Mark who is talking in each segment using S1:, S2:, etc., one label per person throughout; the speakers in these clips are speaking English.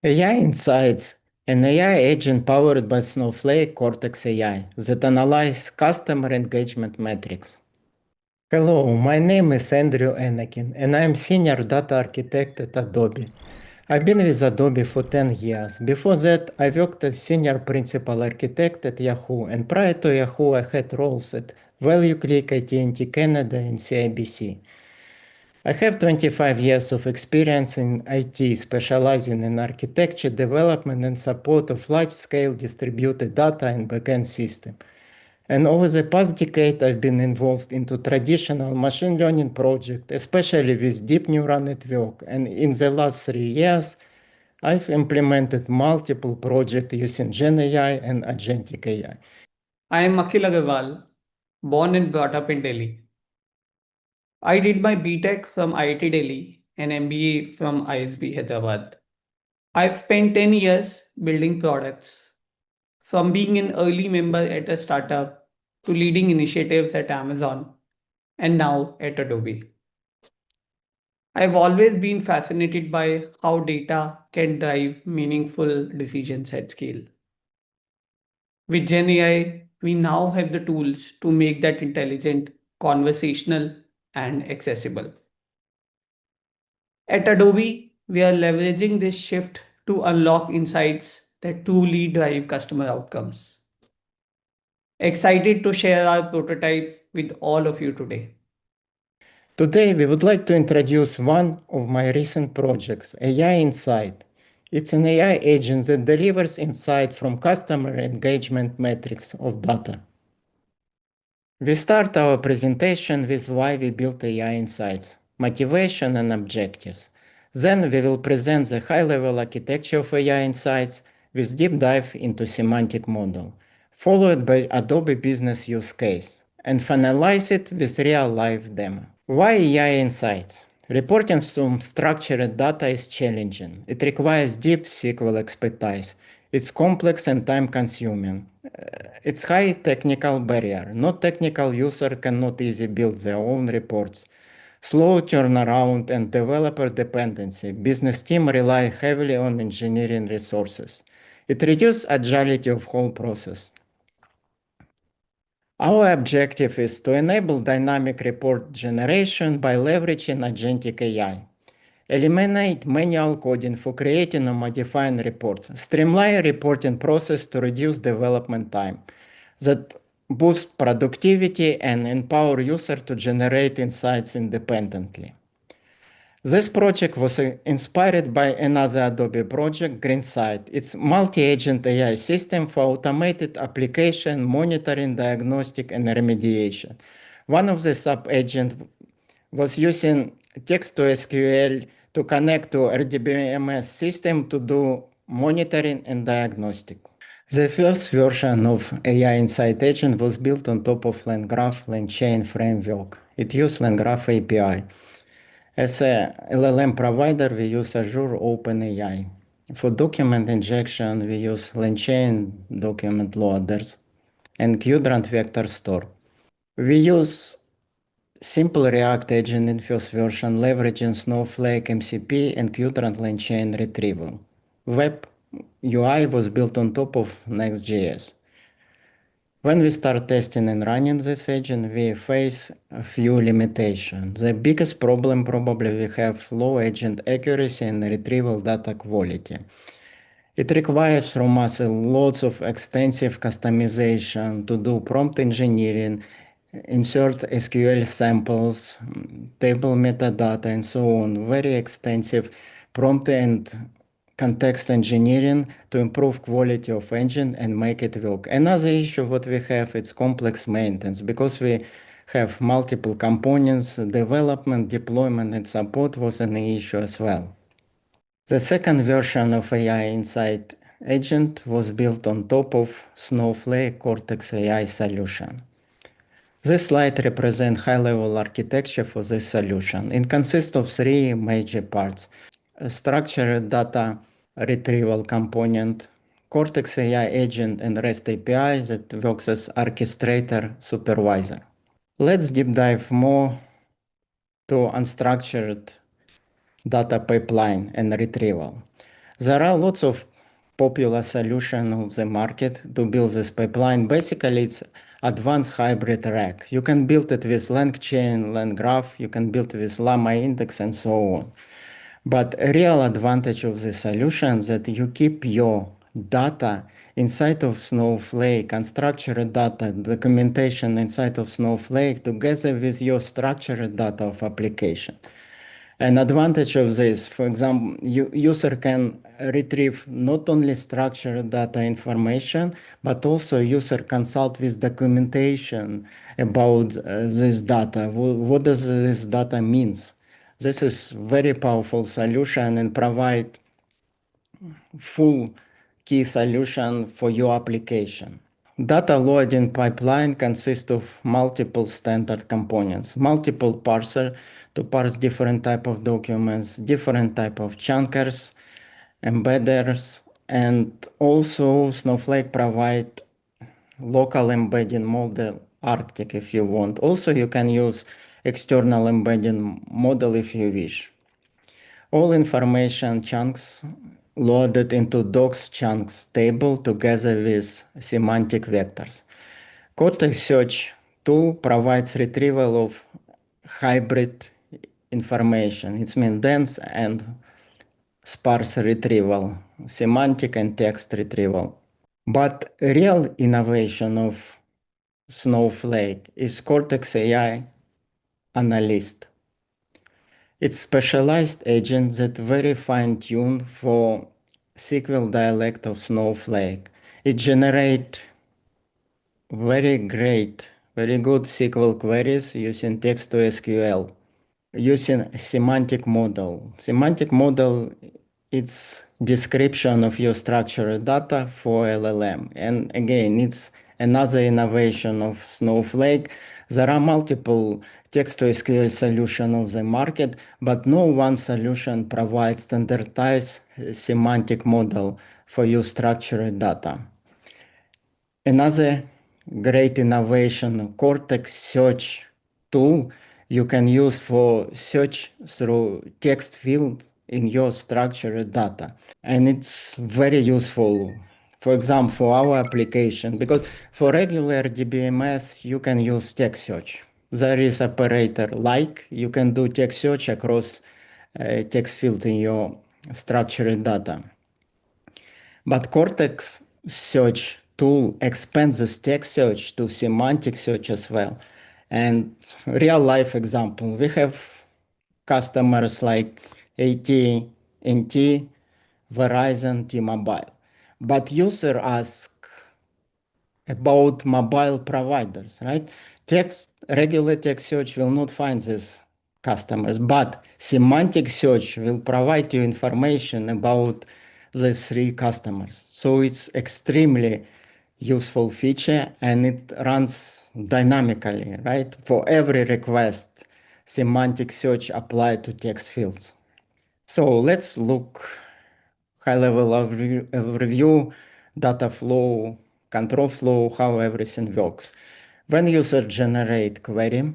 S1: AI Insights, an AI agent powered by Snowflake Cortex AI that analyzes customer engagement metrics. Hello, my name is Andrew Anokhin, and I'm Senior Data Architect at Adobe. I've been with Adobe for 10 years. Before that, I worked as Senior Principal Architect at Yahoo, and prior to Yahoo, I had roles at ValueClick, AT&T Canada, and CIBC. I have 25 years of experience in IT, specializing in architecture, development, and support of large-scale distributed data and backend systems. And over the past decade, I've been involved into traditional machine learning projects, especially with deep neural network. And in the last 3 years, I've implemented multiple projects using Gen AI and Agentic AI.
S2: I am Akhil Aggarwal, born and brought up in Delhi. I did my BTech from IIT Delhi and MBA from ISB Hyderabad. I've spent 10 years building products, from being an early member at a startup to leading initiatives at Amazon and now at Adobe. I've always been fascinated by how data can drive meaningful decisions at scale. With Gen AI, we now have the tools to make that intelligent, conversational, and accessible. At Adobe, we are leveraging this shift to unlock insights that truly drive customer outcomes. Excited to share our prototype with all of you today.
S1: Today, we would like to introduce one of my recent projects, AI Insight. It's an AI agent that delivers insight from customer engagement metrics of data. We start our presentation with why we built AI Insights, motivation and objectives. Then we will present the high-level architecture of AI Insights with deep dive into semantic model, followed by Adobe business use case, and finalize it with real-life demo. Why AI Insights? Reporting from structured data is challenging. It requires deep SQL expertise. It's complex and time-consuming. It's high technical barrier. No technical user cannot easily build their own reports. Slow turnaround and developer dependency. Business team rely heavily on engineering resources. It reduces agility of whole process. Our objective is to enable dynamic report generation by leveraging agentic AI. Eliminate manual coding for creating or modifying reports. Streamline reporting process to reduce development time. That boost productivity and empower user to generate insights independently. This project was inspired by another Adobe project, GreenSight. It's multi-agent AI system for automated application, monitoring, diagnostic, and remediation. One of the sub-agents was using text to SQL to connect to RDBMS system to do monitoring and diagnostic. The first version of AI Insight Agent was built on top of LangGraph LangChain framework. It used LangGraph API. As a LLM provider, we use Azure OpenAI. For document injection, we use LangChain document loaders and Qdrant vector store. We use simple React agent in first version, leveraging Snowflake MCP and Qdrant LangChain retrieval. Web UI was built on top of Next.js. When we start testing and running this agent, we face a few limitations. The biggest problem probably we have low agent accuracy and retrieval data quality. It requires from us lots of extensive customization to do prompt engineering, insert SQL samples, table metadata, and so on. Very extensive prompt and context engineering to improve quality of engine and make it work. Another issue what we have, it's complex maintenance because we have multiple components, development, deployment, and support was an issue as well. The second version of AI Insight Agent was built on top of Snowflake Cortex AI solution. This slide represents high-level architecture for this solution. It consists of three major parts: a structured data retrieval component, Cortex AI agent, and REST API that works as orchestrator supervisor. Let's deep dive more to unstructured data pipeline and retrieval. There are lots of popular solutions of the market to build this pipeline. Basically, it's advanced hybrid rack. You can build it with LangChain, LangGraph, you can build it with Llama Index, and so on. But a real advantage of the solution is that you keep your data inside of Snowflake, unstructured data, documentation inside of Snowflake together with your structured data of application. An advantage of this, for example, user can retrieve not only structured data information, but also user consult with documentation about this data. What does this data means? This is very powerful solution and provide full key solution for your application. Data loading pipeline consists of multiple standard components, multiple parser to parse different type of documents, different type of chunkers, embedders, and also Snowflake provide local embedding model Arctic if you want. Also, you can use external embedding model if you wish. All information chunks loaded into docs chunks table together with semantic vectors. Cortex Search tool provides retrieval of hybrid information. It means dense and sparse retrieval, semantic and text retrieval. But real innovation of Snowflake is Cortex AI Analyst. It's specialized agent that very fine-tuned for SQL dialect of Snowflake. It generate very great, very good SQL queries using text to SQL, using semantic model. Semantic model, it's description of your structured data for LLM. And again, it's another innovation of Snowflake. There are multiple text to SQL solution of the market, but no one solution provides standardized semantic model for your structured data. Another great innovation, Cortex Search tool you can use for search through text field in your structured data. And it's very useful, for example, for our application, because for regular DBMS, you can use text search. There is operator like, you can do text search across text field in your structured data. But Cortex search tool expands this text search to semantic search as well. And real life example, we have customers like AT&T, Verizon, T-Mobile. But user ask about mobile providers, right? Regular text search will not find these customers, but semantic search will provide you information about these three customers. So it's extremely useful feature and it runs dynamically, right? For every request, semantic search applied to text fields. So let's look high-level overview, data flow, control flow, how everything works. When user generate query,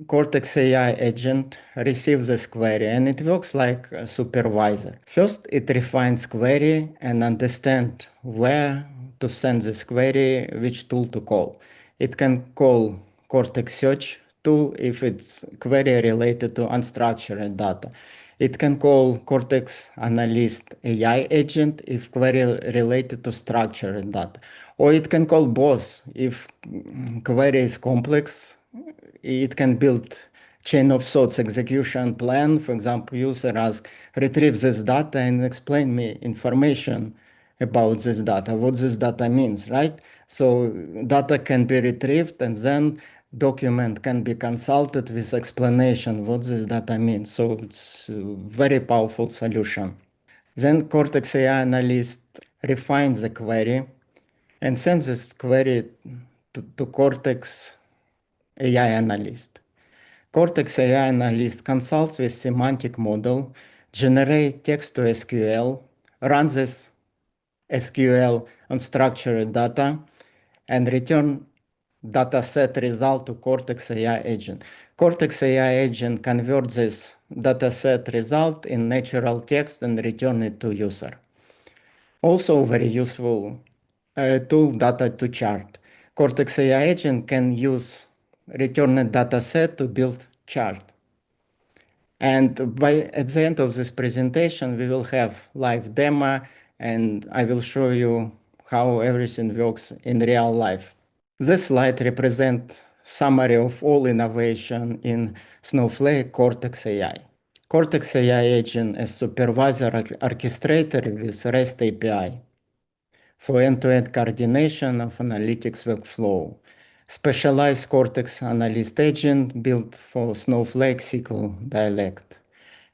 S1: Cortex AI agent receives this query and it works like a supervisor. First, it refines query and understand where to send this query, which tool to call. It can call Cortex Search tool if it's query related to unstructured data. It can call Cortex Analyst AI agent if query related to structured data. Or it can call both if query is complex. It can build chain of thoughts execution plan. For example, user ask, retrieve this data and explain me information about this data, what this data means, right? So data can be retrieved and then document can be consulted with explanation what this data means. So it's a very powerful solution. Then Cortex AI Analyst refines the query and sends this query to Cortex AI Analyst. Cortex AI Analyst consults with semantic model, generate text to SQL, runs this SQL on structured data, and return dataset result to Cortex AI agent. Cortex AI agent converts this dataset result in natural text and return it to user. Also very useful tool data to chart. Cortex AI agent can use returned data set to build chart. And at the end of this presentation, we will have live demo and I will show you how everything works in real life. This slide represents summary of all innovation in Snowflake Cortex AI. Cortex AI agent as supervisor orchestrator with REST API for end-to-end coordination of analytics workflow. Specialized Cortex Analyst agent built for Snowflake SQL dialect.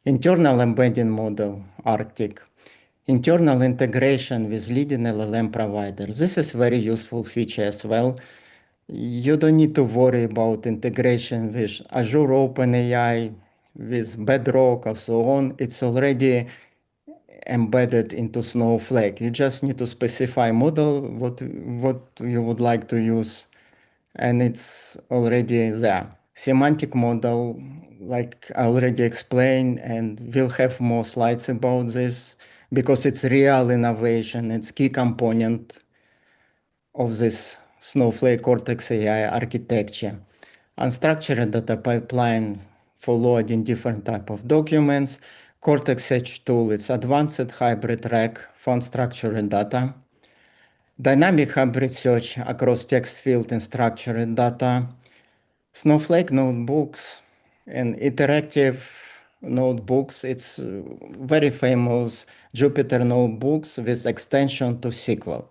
S1: Internal embedding model, Arctic. Internal integration with leading LLM providers. This is very useful feature as well. You don't need to worry about integration with Azure OpenAI, with Bedrock or so on. It's already embedded into Snowflake. You just need to specify model, what you would like to use, and it's already there. Semantic model, like I already explained, and we'll have more slides about this because it's real innovation. It's key component of this Snowflake Cortex AI architecture. Unstructured data pipeline for loading different type of documents. Cortex Edge tool, it's advanced hybrid rack for unstructured data. Dynamic hybrid search across text field and structured data. Snowflake notebooks and interactive notebooks. It's very famous Jupyter notebooks with extension to SQL.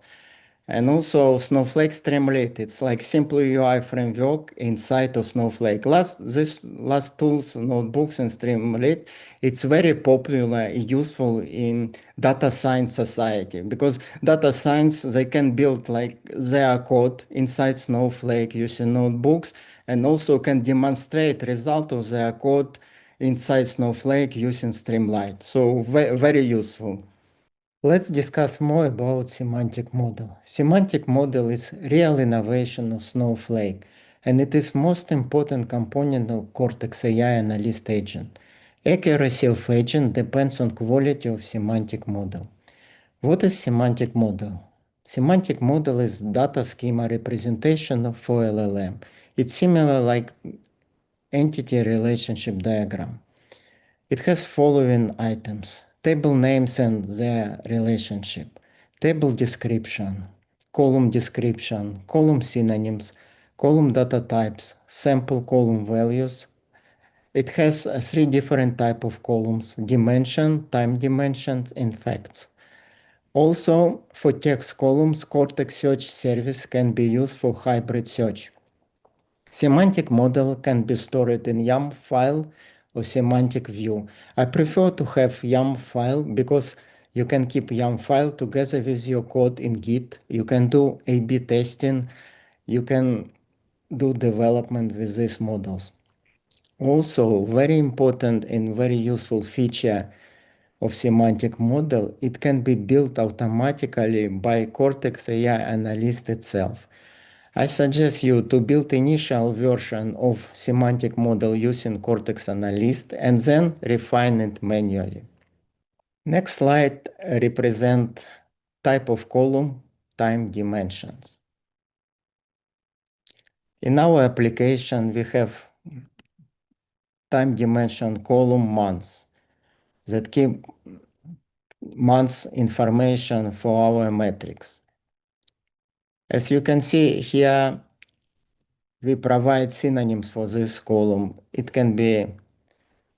S1: And also Snowflake Streamlit, it's like simple UI framework inside of Snowflake. This last tools, notebooks and Streamlit, it's very popular, useful in data science society because data science, they can build like their code inside Snowflake using notebooks and also can demonstrate result of their code inside Snowflake using Streamlit. So very useful. Let's discuss more about semantic model. Semantic model is real innovation of Snowflake, and it is most important component of Cortex AI Analyst agent. Accuracy of agent depends on quality of semantic model. What is semantic model? Semantic model is data schema representation for LLM. It's similar like entity relationship diagram. It has following items: table names and their relationship, table description, column synonyms, column data types, sample column values. It has three different type of columns: dimension, time dimensions, and facts. Also, for text columns, Cortex Search Service can be used for hybrid search. Semantic model can be stored in YAML file or semantic view. I prefer to have YAML file because you can keep YAML file together with your code in Git. You can do A/B testing. You can do development with these models. Also, very important and very useful feature of semantic model, it can be built automatically by Cortex AI Analyst itself. I suggest you to build initial version of semantic model using Cortex Analyst and then refine it manually. Next slide represent type of column, time dimensions. In our application, we have time dimension column months that keep months information for our metrics. As you can see here, we provide synonyms for this column. It can be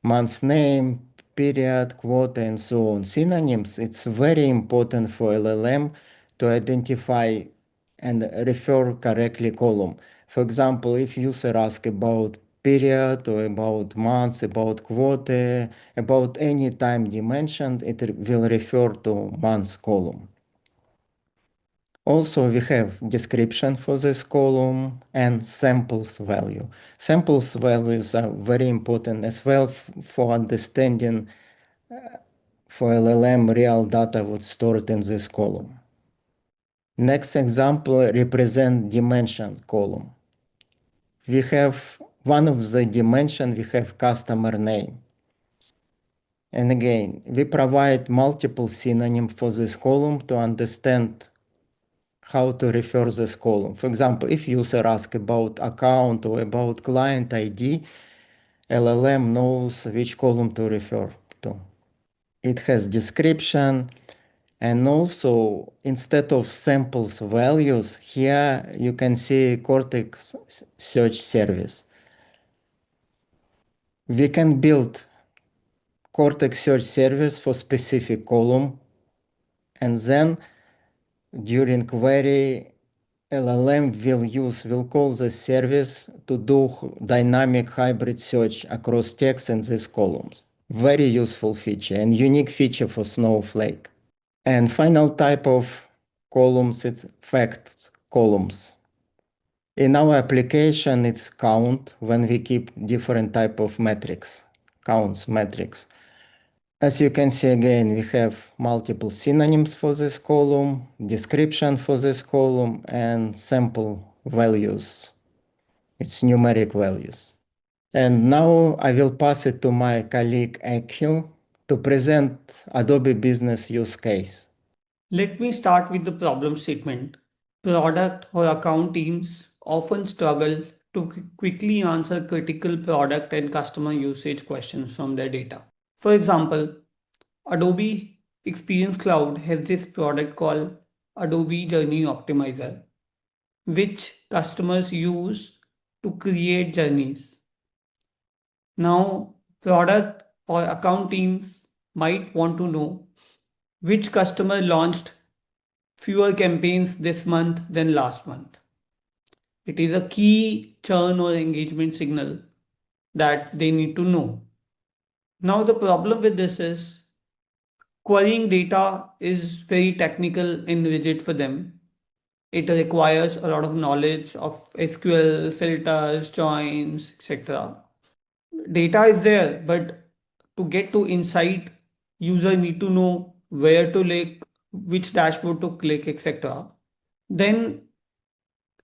S1: month's name, period, quote, and so on. Synonyms, it's very important for LLM to identify and refer correctly column. For example, if user asks about period or about months, about quote, about any time dimension, it will refer to months column. Also, we have description for this column and samples value. Samples values are very important as well for understanding for LLM real data was stored in this column. Next example represent dimension column. We have one of the dimension, we have customer name. And again, we provide multiple synonyms for this column to understand how to refer this column. For example, if user asks about account or about client ID, LLM knows which column to refer to. It has description, and also instead of samples values, here you can see Cortex search service. We can build Cortex search service for specific column, and then during query, LLM will call the service to do dynamic hybrid search across text in these columns. Very useful feature and unique feature for Snowflake. And final type of columns, it's facts columns. In our application, it's count when we keep different type of metrics, counts metrics. As you can see again, we have multiple synonyms for this column, description for this column, and sample values. It's numeric values. And now I will pass it to my colleague Akhil to present Adobe Business use case.
S2: Let me start with the problem statement. Product or account teams often struggle to quickly answer critical product and customer usage questions from their data. For example, Adobe Experience Cloud has this product called Adobe Journey Optimizer, which customers use to create journeys. Now, product or account teams might want to know which customer launched fewer campaigns this month than last month. It is a key churn or engagement signal that they need to know. Now, the problem with this is querying data is very technical and rigid for them. It requires a lot of knowledge of SQL, filters, joins, etc. Data is there, but to get to insight, user need to know where to click, which dashboard to click, etc. Then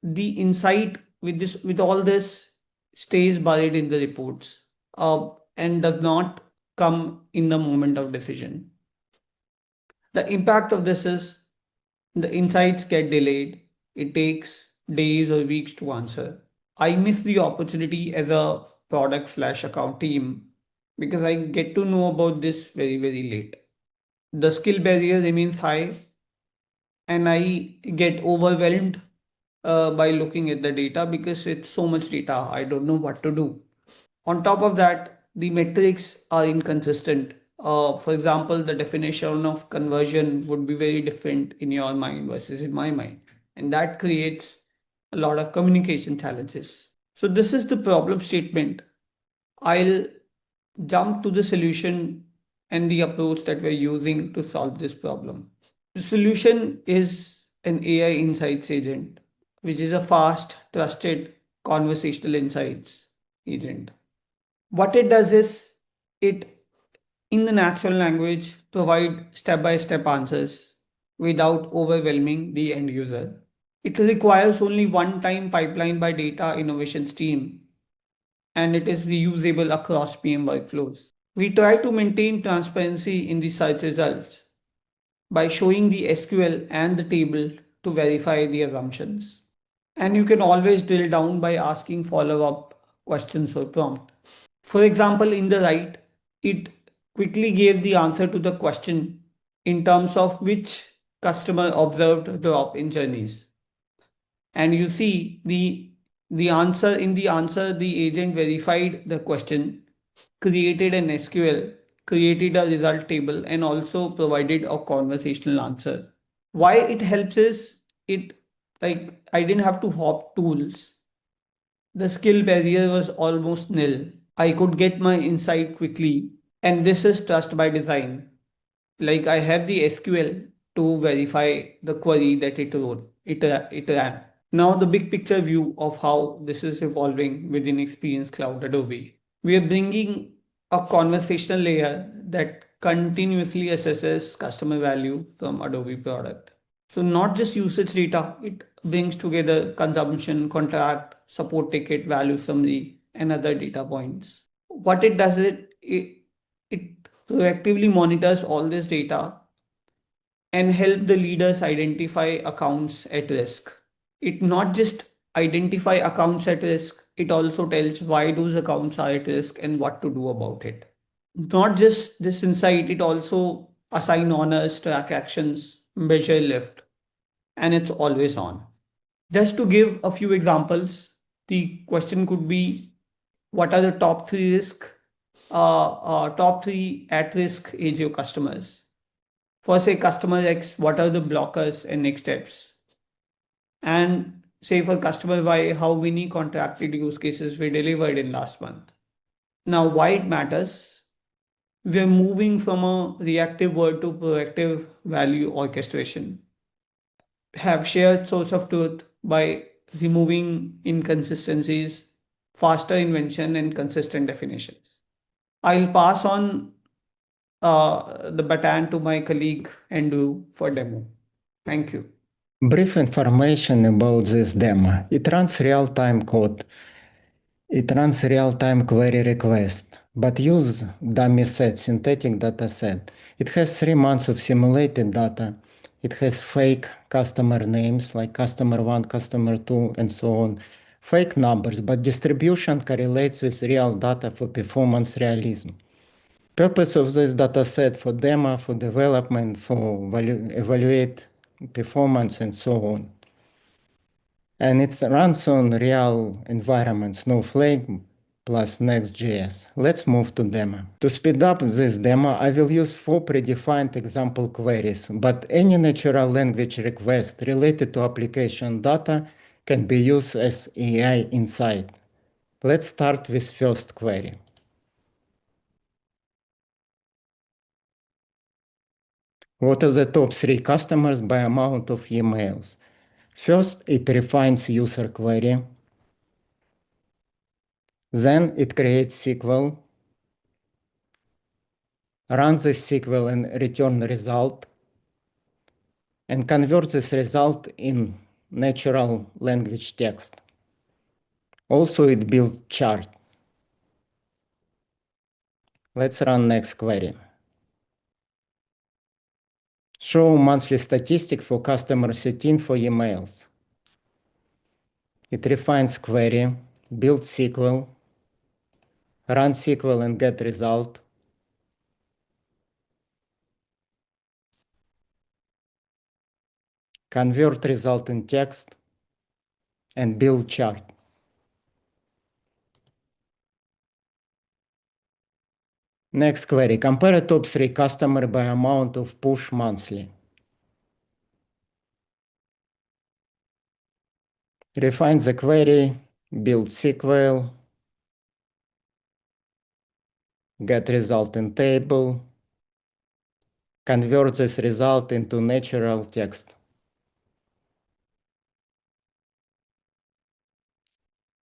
S2: the insight with all this stays buried in the reports and does not come in the moment of decision. The impact of this is the insights get delayed. It takes days or weeks to answer. I miss the opportunity as a product/account team because I get to know about this very, very late. The skill barrier remains high, and I get overwhelmed by looking at the data because it's so much data. I don't know what to do. On top of that, the metrics are inconsistent. For example, the definition of conversion would be very different in your mind versus in my mind, and that creates a lot of communication challenges. So, this is the problem statement. I'll jump to the solution and the approach that we're using to solve this problem. The solution is an AI insights agent, which is a fast, trusted conversational insights agent. What it does is it, in the natural language, provide step-by-step answers without overwhelming the end user. It requires only one-time pipeline by data innovations team, and it is reusable across PM workflows. We try to maintain transparency in the search results by showing the SQL and the table to verify the assumptions. And you can always drill down by asking follow-up questions or prompt. For example, in the right, it quickly gave the answer to the question in terms of which customer observed a drop in journeys. And you see the answer in the answer, the agent verified the question, created an SQL, created a result table, and also provided a conversational answer. Why it helps is it like I didn't have to hop tools. The skill barrier was almost nil. I could get my insight quickly, and this is trust by design. Like I have the SQL to verify the query that it ran. Now the big picture view of how this is evolving within Experience Cloud Adobe. We are bringing a conversational layer that continuously assesses customer value from Adobe product. So not just usage data, it brings together consumption, contract, support ticket, value summary, and other data points. What it does it proactively monitors all this data and help the leaders identify accounts at risk. It not just identify accounts at risk, it also tells why those accounts are at risk and what to do about it. Not just this insight, it also assign honors, track actions, measure lift, and it's always on. Just to give a few examples, the question could be, what are the top three at risk AGO customers? For say customer X, what are the blockers and next steps? And say for customer Y, how many contracted use cases we delivered in last month? Now, why it matters? We're moving from a reactive world to proactive value orchestration. Have shared source of truth by removing inconsistencies, faster invention, and consistent definitions. I'll pass on the baton to my colleague Andrew for demo. Thank you.
S1: Brief information about this demo. It runs real-time code. It runs real-time query request, but use dummy set, synthetic data set. It has 3 months of simulated data. It has fake customer names like customer 1, customer 2, and so on. Fake numbers, but distribution correlates with real data for performance realism. Purpose of this data set for demo, for development, for evaluate performance, and so on. And it runs on real environment, Snowflake plus Next.js. Let's move to demo. To speed up this demo, I will use 4 predefined example queries, but any natural language request related to application data can be used as AI insight. Let's start with first query. What are the top 3 customers by amount of emails? First, it refines user query. Then it creates SQL, runs this SQL and return result, and converts this result in natural language text. Also, it builds chart. Let's run next query. Show monthly statistic for customer 13 for emails. It refines query, builds SQL, runs SQL and get result. Convert result in text and build chart. Next query, compare top 3 customer by amount of push monthly. Refine the query, build SQL, get result in table, convert this result into natural text.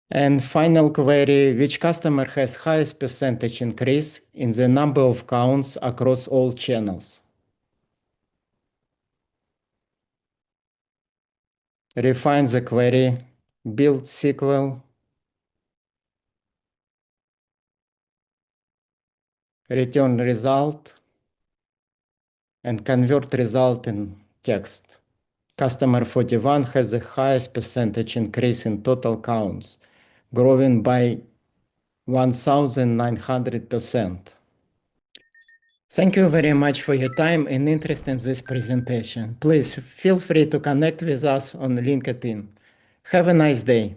S1: And final query, which customer has highest percentage increase in the number of counts across all channels? Refine the query, build SQL, return result, and convert result in text. Customer 41 has the highest percentage increase in total counts, growing by 1,900%. Thank you very much for your time and interest in this presentation. Please feel free to connect with us on LinkedIn. Have a nice day.